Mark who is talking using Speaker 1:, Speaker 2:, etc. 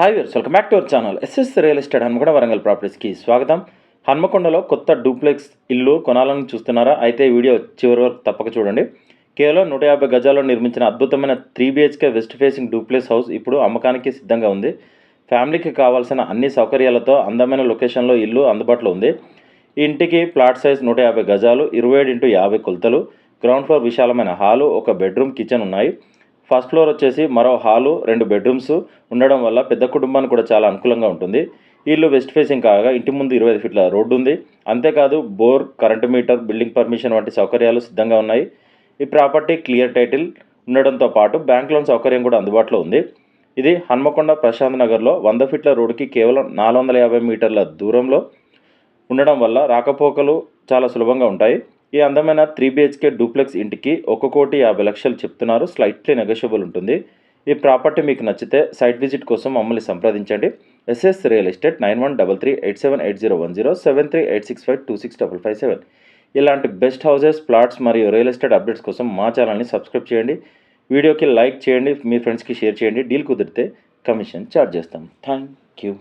Speaker 1: Hi viewers, welcome back to our channel SS real estate Hanamkonda Warangal ప్రాపర్టీస్కి స్వాగతం. హన్మకొండలో కొత్త డూప్లెక్స్ ఇల్లు కొనాలని చూస్తున్నారా? అయితే ఈ వీడియో చివరి వరకు తప్పక చూడండి. కేవలం 150 గజాల్లో నిర్మించిన అద్భుతమైన 3BHK west facing duplex house ఇప్పుడు అమ్మకానికి సిద్ధంగా ఉంది. ఫ్యామిలీకి కావాల్సిన అన్ని సౌకర్యాలతో అందమైన లొకేషన్లో ఇల్లు అందుబాటులో ఉంది. ఈ ఇంటికి ప్లాట్ సైజ్ 150 గజాలు, 27x50 కొలతలు, గ్రౌండ్ ఫ్లోర్ విశాలమైన హాలు, ఒక బెడ్రూమ్, కిచెన్ ఉన్నాయి. ఫస్ట్ ఫ్లోర్ వచ్చేసి మరో హాలు, 2 బెడ్రూమ్స్ ఉండడం వల్ల పెద్ద కుటుంబానికి కూడా చాలా అనుకూలంగా ఉంటుంది. ఇల్లు వెస్ట్ ఫేసింగ్ కాగా ఇంటి ముందు 25 ఫీట్ల రోడ్డు ఉంది. అంతేకాదు bore, current meter, building permission వంటి సౌకర్యాలు సిద్ధంగా ఉన్నాయి. ఈ ప్రాపర్టీ క్లియర్ టైటిల్ ఉండడంతో పాటు బ్యాంక్ లోన్ సౌకర్యం కూడా అందుబాటులో ఉంది. ఇది హన్మకొండ ప్రశాంత్ నగర్లో 100 ఫీట్ల రోడ్డుకి కేవలం 450 మీటర్ల దూరంలో ఉండడం వల్ల రాకపోకలు చాలా సులభంగా ఉంటాయి. ఈ అందమైన 3BHK డూప్లెక్స్ ఇంటికి 1,50,00,000 చెప్తున్నారు. స్లైట్లీ నెగోషియబుల్ ఉంటుంది. ఈ ప్రాపర్టీ మీకు నచ్చితే సైట్ విజిట్ కోసం మమ్మల్ని సంప్రదించండి. S S real estate 9133878010 7386526557. ఇలాంటి బెస్ట్ హౌసెస్, ప్లాట్స్ మరియు రియల్ ఎస్టేట్ అప్డేట్స్ కోసం మా ఛానల్ని సబ్స్క్రైబ్ చేయండి. వీడియోకి లైక్ చేయండి, మీ ఫ్రెండ్స్కి షేర్ చేయండి. డీల్ కుదిరితే కమిషన్ ఛార్జ్ చేస్తాం. Thank you.